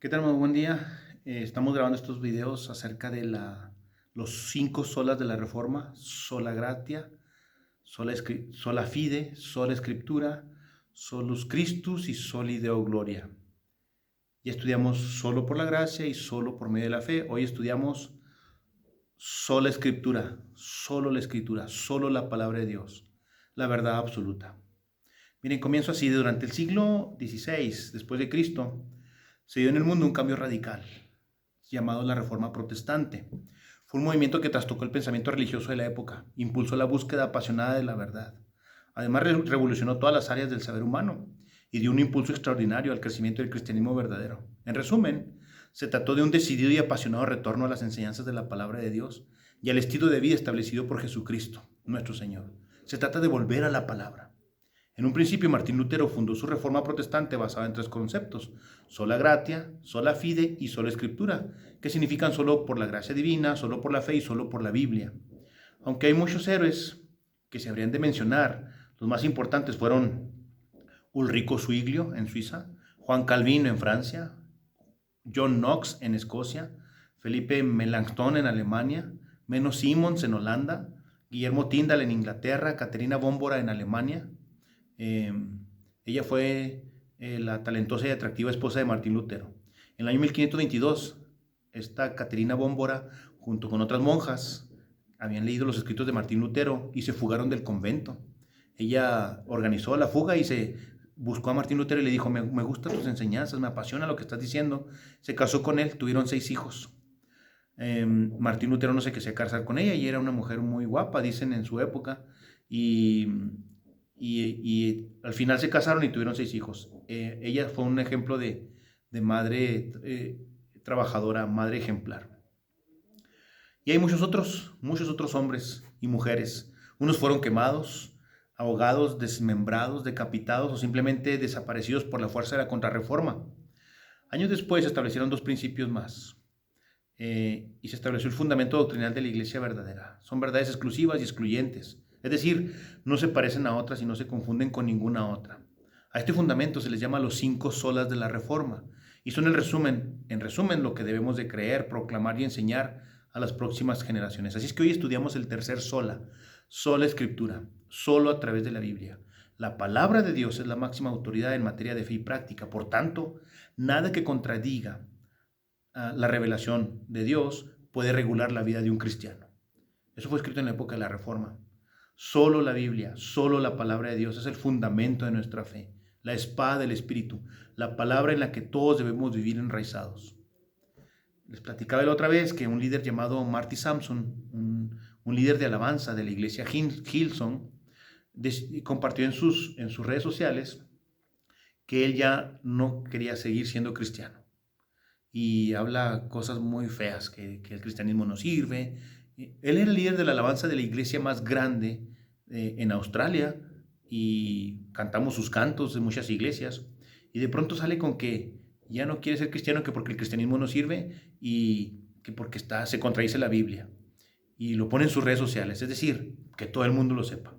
¿Qué tal? Muy buen día. Estamos grabando estos videos acerca de los 5 solas de la Reforma: sola gratia, sola fide, sola Scriptura, solus Christus y soli Deo gloria. Ya estudiamos solo por la gracia y solo por medio de la fe. Hoy estudiamos sola Escritura, solo la palabra de Dios, la verdad absoluta. Miren, comienzo así. Durante el siglo XVI después de Cristo, se dio en el mundo un cambio radical llamado la Reforma Protestante. Fue un movimiento que trastocó el pensamiento religioso de la época, impulsó la búsqueda apasionada de la verdad. Además, revolucionó todas las áreas del saber humano y dio un impulso extraordinario al crecimiento del cristianismo verdadero. En resumen, se trató de un decidido y apasionado retorno a las enseñanzas de la palabra de Dios y al estilo de vida establecido por Jesucristo, nuestro Señor. Se trata de volver a la palabra. En un principio, Martín Lutero fundó su reforma protestante basada en 3 conceptos: sola gratia, sola fide y sola escritura, que significan solo por la gracia divina, solo por la fe y solo por la Biblia. Aunque hay muchos héroes que se habrían de mencionar, los más importantes fueron Ulrico Zwinglio en Suiza, Juan Calvino en Francia, John Knox en Escocia, Felipe Melanchthon en Alemania, Menno Simons en Holanda, Guillermo Tyndall en Inglaterra, Caterina Bómbora en Alemania. Eh, Ella fue la talentosa y atractiva esposa de Martín Lutero. En el año 1522, esta Caterina Bómbora, junto con otras monjas, habían leído los escritos de Martín Lutero y se fugaron del convento. Ella organizó la fuga y se buscó a Martín Lutero y le dijo: me gustan tus enseñanzas, me apasiona lo que estás diciendo. Se casó con él, tuvieron 6 hijos. Martín Lutero no se quería casar con ella y era una mujer muy guapa, dicen en su época, y, y al final se casaron y tuvieron 6 hijos. Ella fue un ejemplo de madre trabajadora, madre ejemplar. Y hay muchos otros hombres y mujeres. Unos fueron quemados, ahogados, desmembrados, decapitados o simplemente desaparecidos por la fuerza de la contrarreforma. Años después se establecieron 2 principios más, y se estableció el fundamento doctrinal de la iglesia verdadera. Son verdades exclusivas y excluyentes, es decir, no se parecen a otras y no se confunden con ninguna otra. A este fundamento se les llama los 5 solas de la Reforma y son en resumen, lo que debemos de creer, proclamar y enseñar a las próximas generaciones. Así es que hoy estudiamos el tercer sola Escritura, solo a través de la Biblia. La palabra de Dios es la máxima autoridad en materia de fe y práctica. Por tanto, nada que contradiga la revelación de Dios puede regular la vida de un cristiano. Eso fue escrito en la época de la Reforma. Solo la Biblia, solo la palabra de Dios es el fundamento de nuestra fe, la espada del Espíritu, la palabra en la que todos debemos vivir enraizados. Les platicaba la otra vez que un líder llamado Marty Sampson, un líder de alabanza de la iglesia Hillsong, compartió en sus redes sociales que él ya no quería seguir siendo cristiano y habla cosas muy feas, que el cristianismo no sirve. Él era el líder de la alabanza de la iglesia más grande en Australia y cantamos sus cantos en muchas iglesias y de pronto sale con que ya no quiere ser cristiano, que porque el cristianismo no sirve y que porque se contradice la Biblia y lo pone en sus redes sociales, es decir, que todo el mundo lo sepa.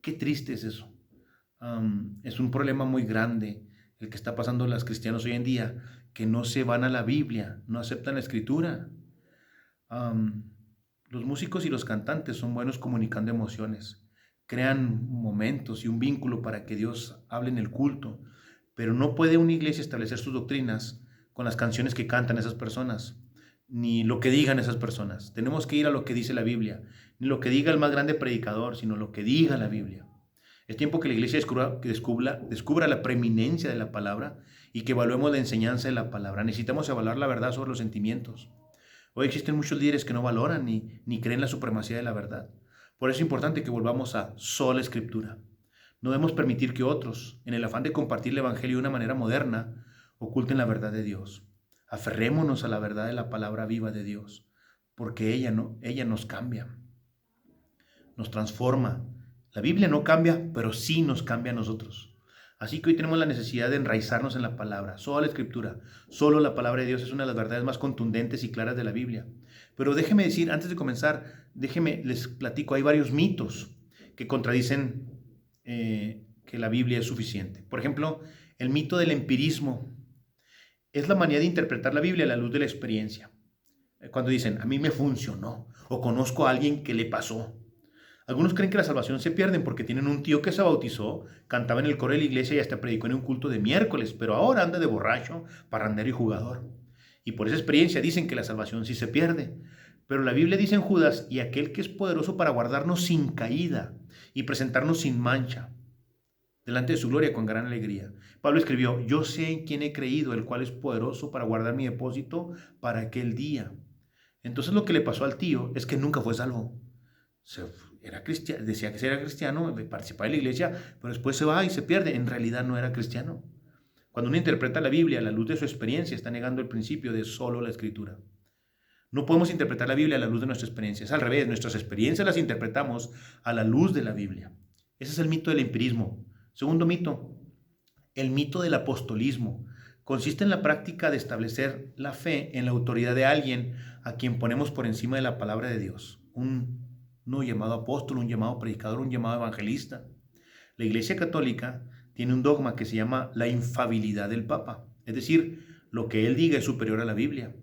Qué triste es eso. Es un problema muy grande el que está pasando a los cristianos hoy en día, que no se van a la Biblia, no aceptan la escritura. Um, los músicos y los cantantes son buenos comunicando emociones, crean momentos y un vínculo para que Dios hable en el culto, pero no puede una iglesia establecer sus doctrinas con las canciones que cantan esas personas, ni lo que digan esas personas. Tenemos que ir a lo que dice la Biblia, ni lo que diga el más grande predicador, sino lo que diga la Biblia. Es tiempo que la iglesia descubra la preeminencia de la palabra y que evaluemos la enseñanza de la palabra. Necesitamos evaluar la verdad sobre los sentimientos. Hoy existen muchos líderes que no valoran ni creen la supremacía de la verdad. Por eso es importante que volvamos a sola Escritura. No debemos permitir que otros, en el afán de compartir el Evangelio de una manera moderna, oculten la verdad de Dios. Aferrémonos a la verdad de la palabra viva de Dios, porque ella nos cambia, nos transforma. La Biblia no cambia, pero sí nos cambia a nosotros. Así que hoy tenemos la necesidad de enraizarnos en la palabra. Solo la Escritura, solo la palabra de Dios es una de las verdades más contundentes y claras de la Biblia. Pero déjeme decir, antes de comenzar, les platico, hay varios mitos que contradicen que la Biblia es suficiente. Por ejemplo, el mito del empirismo. es la manera de interpretar la Biblia a la luz de la experiencia. Cuando dicen, a mí me funcionó, o conozco a alguien que le pasó. Algunos creen que la salvación se pierden porque tienen un tío que se bautizó, cantaba en el coro de la iglesia y hasta predicó en un culto de miércoles, pero ahora anda de borracho, parrandero y jugador. Y por esa experiencia dicen que la salvación sí se pierde. Pero la Biblia dice en Judas, y aquel que es poderoso para guardarnos sin caída y presentarnos sin mancha delante de su gloria con gran alegría. Pablo escribió, yo sé en quién he creído, el cual es poderoso para guardar mi depósito para aquel día. Entonces lo que le pasó al tío es que nunca fue salvo. Era cristiano, decía que era cristiano, participaba en la iglesia, pero después se va y se pierde. En realidad no era cristiano. Cuando uno interpreta la Biblia a la luz de su experiencia, está negando el principio de solo la Escritura. No podemos interpretar la Biblia a la luz de nuestra experiencia. Es al revés, nuestras experiencias las interpretamos a la luz de la Biblia. Ese es el mito del empirismo. Segundo mito, el mito del apostolismo. Consiste en la práctica de establecer la fe en la autoridad de alguien a quien ponemos por encima de la palabra de Dios. Uno llamado apóstol, un llamado predicador, un llamado evangelista. La Iglesia Católica tiene un dogma que se llama la infalibilidad del Papa. Es decir, lo que él diga es superior a la Biblia.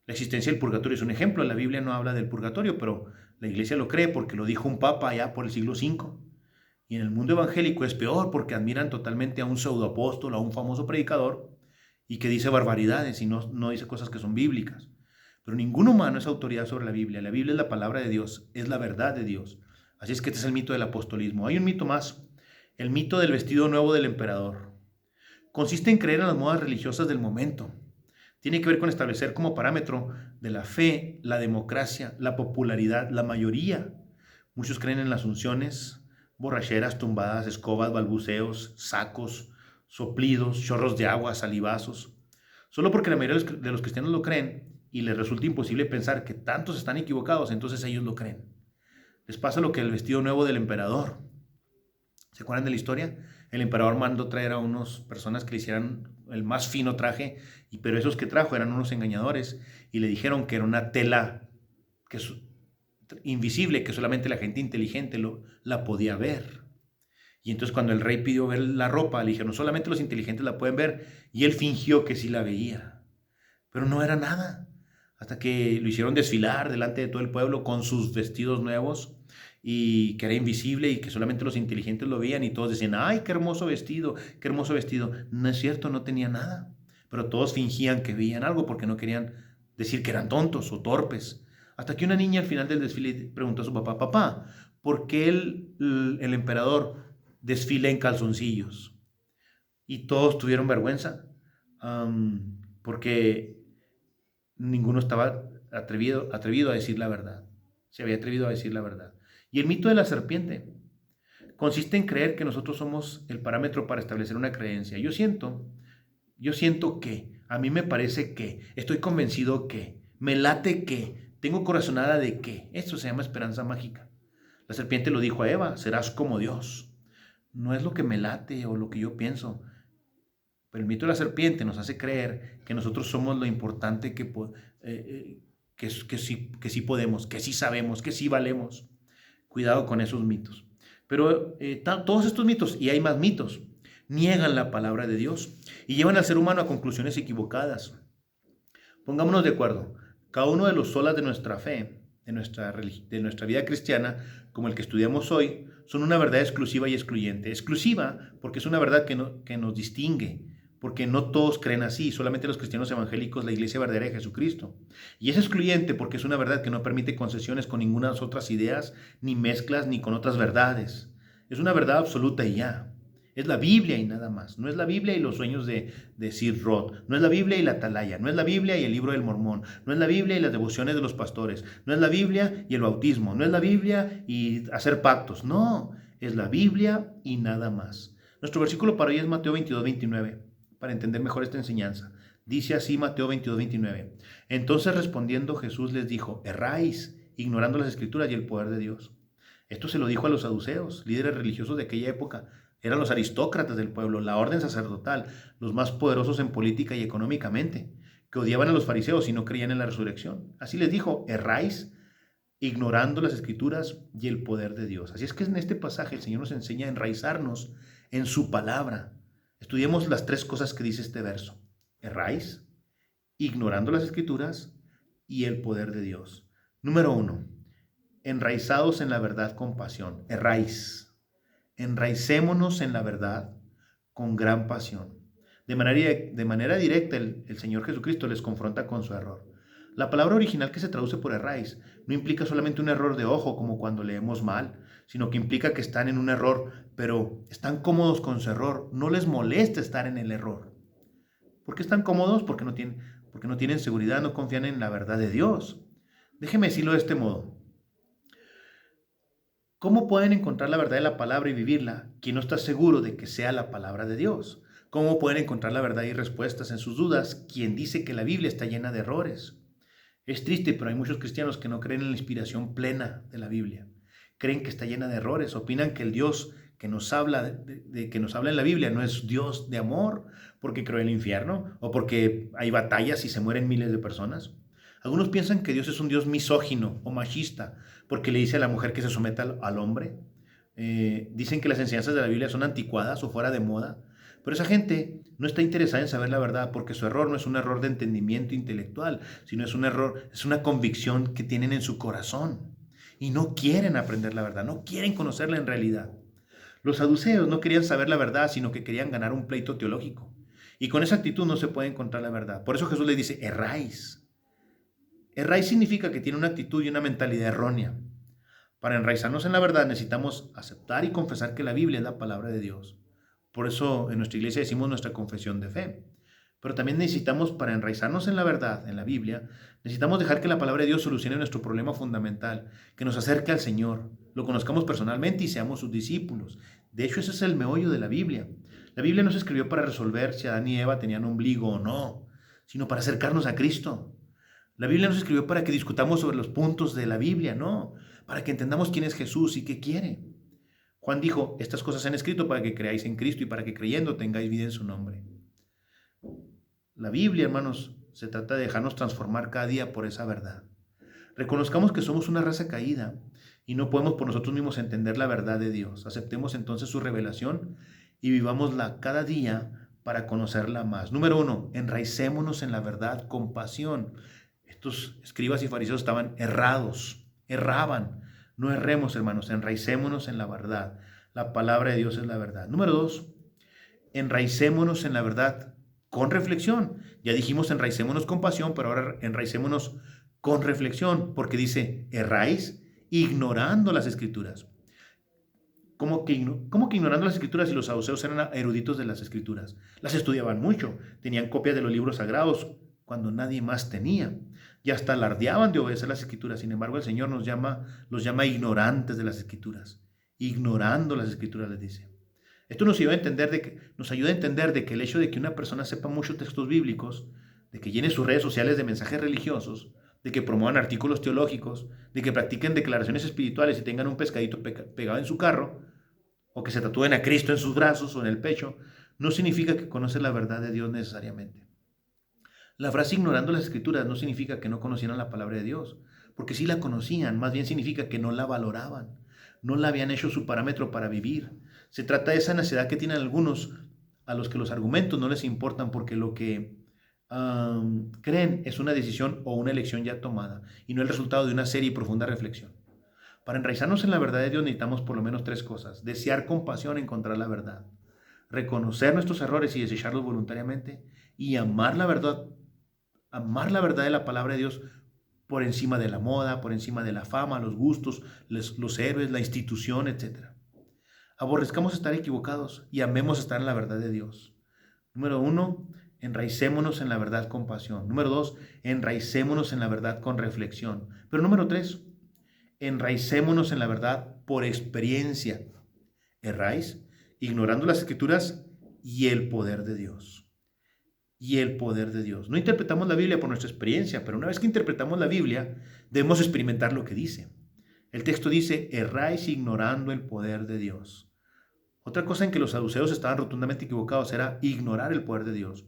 La existencia del purgatorio es un ejemplo. La Biblia no habla del purgatorio, pero la Iglesia lo cree porque lo dijo un Papa allá por el siglo V. Y en el mundo evangélico es peor porque admiran totalmente a un pseudoapóstol, a un famoso predicador, y que dice barbaridades y no dice cosas que son bíblicas. Pero ningún humano es autoridad sobre la Biblia. La Biblia es la palabra de Dios, es la verdad de Dios. Así es que este es el mito del apostolismo. Hay un mito más, el mito del vestido nuevo del emperador. Consiste en creer en las modas religiosas del momento. Tiene que ver con establecer como parámetro de la fe, la democracia, la popularidad, la mayoría. Muchos creen en las unciones, borracheras, tumbadas, escobas, balbuceos, sacos, soplidos, chorros de agua, salivazos. Solo porque la mayoría de los cristianos lo creen y les resulta imposible pensar que tantos están equivocados, entonces ellos lo creen. Les pasa lo que el vestido nuevo del emperador. ¿Se acuerdan de la historia? El emperador mandó traer a unas personas que le hicieran el más fino traje, pero esos que trajo eran unos engañadores y le dijeron que era una tela que invisible, que solamente la gente inteligente la podía ver. Y entonces cuando el rey pidió ver la ropa, le dijeron, no solamente los inteligentes la pueden ver, y él fingió que sí la veía, pero no era nada, hasta que lo hicieron desfilar delante de todo el pueblo con sus vestidos nuevos, y que era invisible y que solamente los inteligentes lo veían, y todos decían, ay, qué hermoso vestido, qué hermoso vestido. No es cierto, no tenía nada, pero todos fingían que veían algo porque no querían decir que eran tontos o torpes. Hasta que una niña al final del desfile preguntó a su papá, papá, ¿por qué el emperador desfila en calzoncillos? Y todos tuvieron vergüenza, porque ninguno estaba atrevido a decir la verdad. Se había atrevido a decir la verdad. Y el mito de la serpiente consiste en creer que nosotros somos el parámetro para establecer una creencia. Yo siento que, a mí me parece que, estoy convencido que, me late que, tengo corazonada de que. Esto se llama esperanza mágica. La serpiente lo dijo a Eva, serás como Dios. No es lo que me late o lo que yo pienso. Pero el mito de la serpiente nos hace creer que nosotros somos lo importante que sí podemos, que sí sabemos, que sí valemos. Cuidado con esos mitos. Pero todos estos mitos, y hay más mitos, niegan la palabra de Dios y llevan al ser humano a conclusiones equivocadas. Pongámonos de acuerdo. Cada uno de los solas de nuestra fe, de nuestra vida cristiana, como el que estudiamos hoy, son una verdad exclusiva y excluyente. Exclusiva porque es una verdad que nos distingue, porque no todos creen así, solamente los cristianos evangélicos, la iglesia verdadera de Jesucristo. Y es excluyente porque es una verdad que no permite concesiones con ninguna otras ideas, ni mezclas, ni con otras verdades. Es una verdad absoluta y ya. Es la Biblia y nada más. No es la Biblia y los sueños de Sir Roth. No es la Biblia y la atalaya. No es la Biblia y el libro del Mormón. No es la Biblia y las devociones de los pastores. No es la Biblia y el bautismo. No es la Biblia y hacer pactos. No, es la Biblia y nada más. Nuestro versículo para hoy es Mateo 22:29, para entender mejor esta enseñanza. Dice así Mateo 22:29. Entonces respondiendo Jesús les dijo, erráis, ignorando las escrituras y el poder de Dios. Esto se lo dijo a los saduceos, líderes religiosos de aquella época. Eran los aristócratas del pueblo, la orden sacerdotal, los más poderosos en política y económicamente, que odiaban a los fariseos y no creían en la resurrección. Así les dijo, erráis, ignorando las escrituras y el poder de Dios. Así es que en este pasaje el Señor nos enseña a enraizarnos en su palabra. Estudiemos las tres cosas que dice este verso. Erráis, ignorando las escrituras y el poder de Dios. Número 1, enraizados en la verdad con pasión. Enraicémonos en la verdad con gran pasión. De manera directa, el Señor Jesucristo les confronta con su error. La palabra original que se traduce por erráis no implica solamente un error de ojo, como cuando leemos mal, sino que implica que están en un error, pero están cómodos con su error. No les molesta estar en el error. ¿Por qué están cómodos? Porque no tienen seguridad, no confían en la verdad de Dios. Déjeme decirlo de este modo. ¿Cómo pueden encontrar la verdad de la palabra y vivirla quien no está seguro de que sea la palabra de Dios? ¿Cómo pueden encontrar la verdad y respuestas en sus dudas quien dice que la Biblia está llena de errores? Es triste, pero hay muchos cristianos que no creen en la inspiración plena de la Biblia. Creen que está llena de errores, opinan que el Dios que nos habla, que nos habla en la Biblia no es Dios de amor, porque creó el infierno, o porque hay batallas y se mueren miles de personas. Algunos piensan que Dios es un Dios misógino o machista, porque le dice a la mujer que se someta al hombre. Dicen que las enseñanzas de la Biblia son anticuadas o fuera de moda, pero esa gente no está interesada en saber la verdad porque su error no es un error de entendimiento intelectual, sino es un error, es una convicción que tienen en su corazón y no quieren aprender la verdad, no quieren conocerla en realidad. Los saduceos no querían saber la verdad, sino que querían ganar un pleito teológico. Y con esa actitud no se puede encontrar la verdad. Por eso Jesús les dice, erráis. Erráis significa que tiene una actitud y una mentalidad errónea. Para enraizarnos en la verdad necesitamos aceptar y confesar que la Biblia es la palabra de Dios. Por eso en nuestra iglesia decimos nuestra confesión de fe. Pero también necesitamos, para enraizarnos en la verdad, en la Biblia, necesitamos dejar que la palabra de Dios solucione nuestro problema fundamental, que nos acerque al Señor, lo conozcamos personalmente y seamos sus discípulos. De hecho, ese es el meollo de la Biblia. La Biblia no se escribió para resolver si Adán y Eva tenían ombligo o no, sino para acercarnos a Cristo. La Biblia no se escribió para que discutamos sobre los puntos de la Biblia, no, para que entendamos quién es Jesús y qué quiere. Juan dijo, estas cosas se han escrito para que creáis en Cristo y para que creyendo tengáis vida en su nombre. La Biblia, hermanos, se trata de dejarnos transformar cada día por esa verdad. Reconozcamos que somos una raza caída y no podemos por nosotros mismos entender la verdad de Dios. Aceptemos entonces su revelación y vivámosla cada día para conocerla más. Número 1, enraicémonos en la verdad con pasión. Estos escribas y fariseos estaban erraban. No erremos, hermanos, enraicémonos en la verdad. La palabra de Dios es la verdad. Número 2, enraicémonos en la verdad con reflexión. Ya dijimos enraicémonos con pasión, pero ahora enraicémonos con reflexión, porque dice, erráis ignorando las escrituras. ¿Cómo que ignorando las escrituras si los saduceos eran eruditos de las escrituras? Las estudiaban mucho, tenían copias de los libros sagrados cuando nadie más tenía, y hasta alardeaban de obedecer las escrituras. Sin embargo, el Señor los llama ignorantes de las escrituras, ignorando las escrituras, les dice. Esto nos ayuda a entender de que el hecho de que una persona sepa muchos textos bíblicos, de que llene sus redes sociales de mensajes religiosos, de que promuevan artículos teológicos, de que practiquen declaraciones espirituales y tengan un pescadito pegado en su carro, o que se tatúen a Cristo en sus brazos o en el pecho, no significa que conocen la verdad de Dios necesariamente. La frase ignorando las escrituras no significa que no conocieran la palabra de Dios, porque sí la conocían, más bien significa que no la valoraban, no la habían hecho su parámetro para vivir. Se trata de esa necesidad que tienen algunos a los que los argumentos no les importan porque lo que creen es una decisión o una elección ya tomada y no el resultado de una seria y profunda reflexión. Para enraizarnos en la verdad de Dios necesitamos por lo menos 3 cosas. Desear con pasión encontrar la verdad, reconocer nuestros errores y desecharlos voluntariamente y amar la verdad de la palabra de Dios por encima de la moda, por encima de la fama, los gustos, los héroes, la institución, etc. Aborrezcamos estar equivocados y amemos estar en la verdad de Dios. Número 1, enraicémonos en la verdad con pasión. Número 2, enraicémonos en la verdad con reflexión. Pero número 3, enraicémonos en la verdad por experiencia. Erráis ignorando las escrituras y el poder de Dios. No interpretamos la Biblia por nuestra experiencia, pero una vez que interpretamos la Biblia, debemos experimentar lo que dice. El texto dice, erráis ignorando el poder de Dios. Otra cosa en que los saduceos estaban rotundamente equivocados era ignorar el poder de Dios.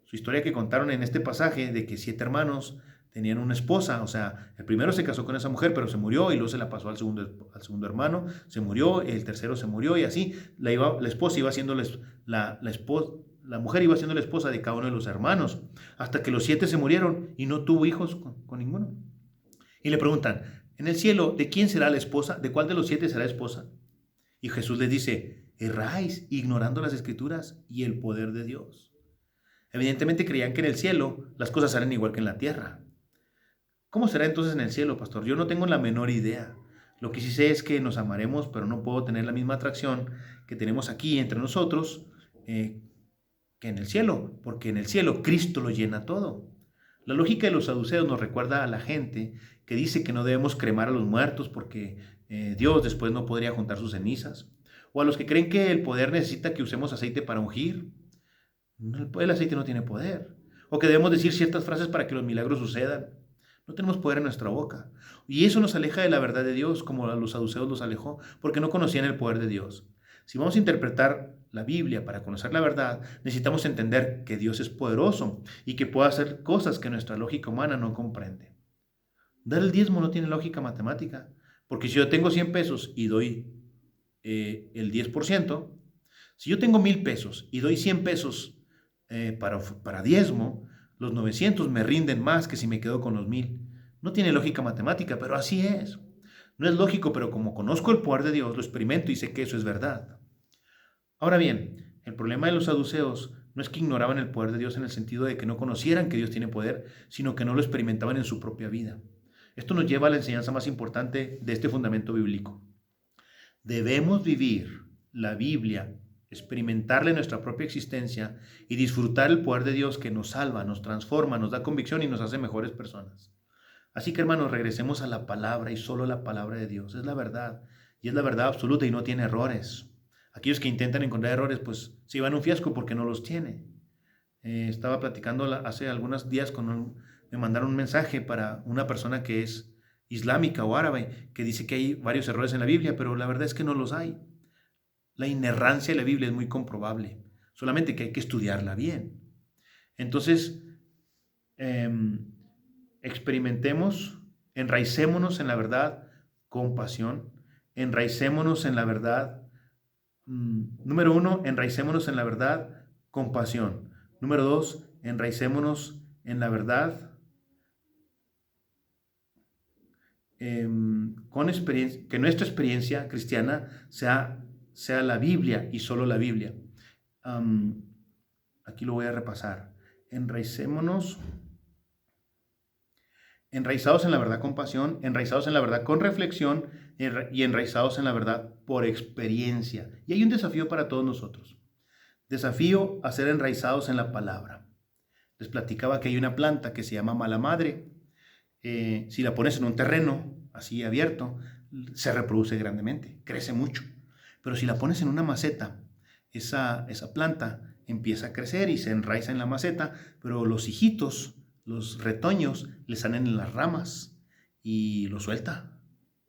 Su historia que contaron en este pasaje de que 7 hermanos tenían una esposa, o sea, el primero se casó con esa mujer, pero se murió y luego se la pasó al segundo hermano, se murió, el tercero se murió y así la esposa iba siendo la la mujer iba siendo la esposa de cada uno de los hermanos, hasta que los 7 se murieron y no tuvo hijos con ninguno. Y le preguntan, en el cielo, ¿de quién será la esposa? ¿De cuál de los 7 será esposa? Y Jesús les dice, erráis ignorando las escrituras y el poder de Dios. Evidentemente creían que en el cielo las cosas eran igual que en la tierra. ¿Cómo será entonces en el cielo, pastor? Yo no tengo la menor idea. Lo que sí sé es que nos amaremos, pero no puedo tener la misma atracción que tenemos aquí entre nosotros que en el cielo, porque en el cielo Cristo lo llena todo. La lógica de los saduceos nos recuerda a la gente que dice que no debemos cremar a los muertos porque Dios después no podría juntar sus cenizas, o a los que creen que el poder necesita que usemos aceite para ungir. El aceite no tiene poder, o que debemos decir ciertas frases para que los milagros sucedan. No tenemos poder en nuestra boca. Y eso nos aleja de la verdad de Dios, como a los saduceos los alejó, porque no conocían el poder de Dios. Si vamos a interpretar la Biblia para conocer la verdad, necesitamos entender que Dios es poderoso y que puede hacer cosas que nuestra lógica humana no comprende. Dar el diezmo no tiene lógica matemática, porque si yo tengo 100 pesos y doy el 10%, si yo tengo 1,000 pesos y doy 100 pesos para diezmo, los 900 me rinden más que si me quedo con los 1,000. No tiene lógica matemática, pero así es. No es lógico, pero como conozco el poder de Dios, lo experimento y sé que eso es verdad. Ahora bien, el problema de los saduceos no es que ignoraban el poder de Dios en el sentido de que no conocieran que Dios tiene poder, sino que no lo experimentaban en su propia vida. Esto nos lleva a la enseñanza más importante de este fundamento bíblico. Debemos vivir la Biblia, experimentarla en nuestra propia existencia y disfrutar el poder de Dios que nos salva, nos transforma, nos da convicción y nos hace mejores personas. Así que, hermanos, regresemos a la palabra y solo la palabra de Dios. Es la verdad y es la verdad absoluta y no tiene errores. Aquellos que intentan encontrar errores, pues se van a un fiasco porque no los tiene. Estaba platicando hace algunos días me mandaron un mensaje para una persona que es islámica o árabe, que dice que hay varios errores en la Biblia, pero la verdad es que no los hay. La inerrancia de la Biblia es muy comprobable, solamente que hay que estudiarla bien. Entonces, experimentemos, enraicémonos en la verdad con pasión, enraicémonos en la verdad. Número 1, enraicémonos en la verdad con pasión. Número 2, enraicémonos en la verdad con experiencia, que nuestra experiencia cristiana sea la Biblia y solo la Biblia. Aquí lo voy a repasar. Enraicémonos, enraizados en la verdad con pasión, enraizados en la verdad con reflexión y enraizados en la verdad por experiencia. Y hay un desafío para todos nosotros. Desafío a ser enraizados en la palabra. Les platicaba que hay una planta que se llama mala madre. Si la pones en un terreno así abierto, se reproduce grandemente, crece mucho. Pero si la pones en una maceta, esa planta empieza a crecer y se enraiza en la maceta, pero los hijitos, los retoños, le salen en las ramas y lo suelta.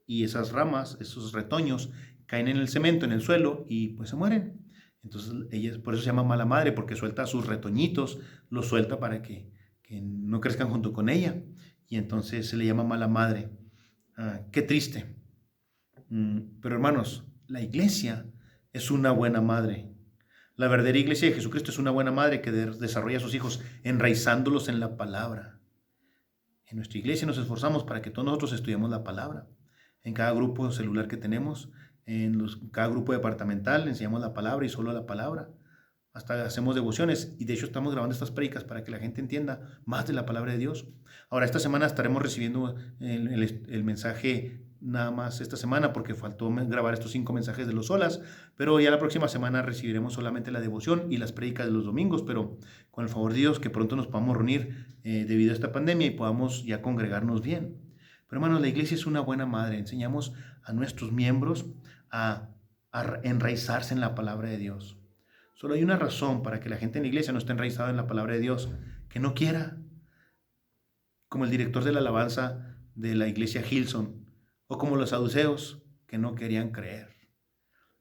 Y esas ramas, esos retoños, caen en el cemento, en el suelo y pues se mueren. Entonces ella, por eso se llama mala madre, porque suelta a sus retoñitos, los suelta para que no crezcan junto con ella. Y entonces se le llama mala madre. Qué triste. Pero hermanos, la iglesia es una buena madre. La verdadera iglesia de Jesucristo es una buena madre que desarrolla a sus hijos enraizándolos en la palabra. En nuestra iglesia nos esforzamos para que todos nosotros estudiemos la palabra. En cada grupo celular que tenemos, cada grupo departamental enseñamos la palabra y solo la palabra. Hasta hacemos devociones y de hecho estamos grabando estas prédicas para que la gente entienda más de la palabra de Dios. Ahora, esta semana estaremos recibiendo el mensaje nada más esta semana porque faltó grabar estos 5 mensajes de los solas, pero ya la próxima semana recibiremos solamente la devoción y las prédicas de los domingos, pero con el favor de Dios que pronto nos podamos reunir debido a esta pandemia y podamos ya congregarnos bien. Pero hermanos, la iglesia es una buena madre. Enseñamos a nuestros miembros a enraizarse en la palabra de Dios. Solo hay una razón para que la gente en la iglesia no esté enraizada en la palabra de Dios, que no quiera. Como el director de la alabanza de la iglesia Hillsong, o como los saduceos, que no querían creer.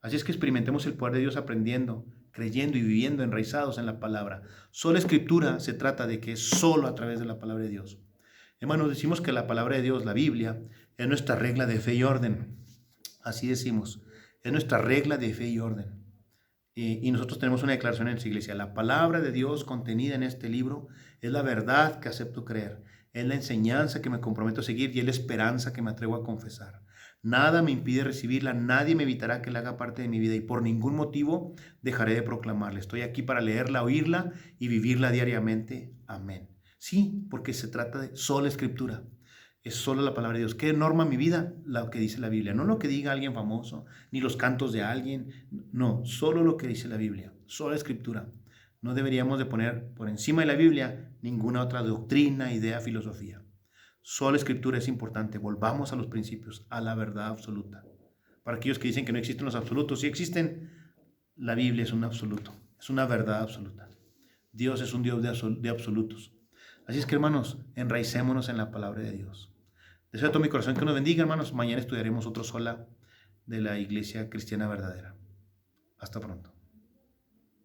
Así es que experimentemos el poder de Dios aprendiendo, creyendo y viviendo enraizados en la palabra. Solo escritura se trata de que es solo a través de la palabra de Dios. Hermanos, decimos que la palabra de Dios, la Biblia, es nuestra regla de fe y orden. Así decimos, es nuestra regla de fe y orden. Y nosotros tenemos una declaración en esa iglesia. La palabra de Dios contenida en este libro es la verdad que acepto creer, es la enseñanza que me comprometo a seguir y es la esperanza que me atrevo a confesar. Nada me impide recibirla, nadie me evitará que la haga parte de mi vida y por ningún motivo dejaré de proclamarla. Estoy aquí para leerla, oírla y vivirla diariamente. Amén. Sí, porque se trata de sola escritura. Es solo la palabra de Dios. ¿Qué norma mi vida? Lo que dice la Biblia. No lo que diga alguien famoso, ni los cantos de alguien. No, solo lo que dice la Biblia. Sola escritura. No deberíamos de poner por encima de la Biblia ninguna otra doctrina, idea, filosofía. Sola escritura es importante. Volvamos a los principios, a la verdad absoluta. Para aquellos que dicen que no existen los absolutos, sí existen. La Biblia es un absoluto. Es una verdad absoluta. Dios es un Dios de absolutos. Así es que, hermanos, enraicémonos en la palabra de Dios. Deseo de todo mi corazón que nos bendiga, hermanos. Mañana estudiaremos otro sola de la Iglesia Cristiana Verdadera. Hasta pronto.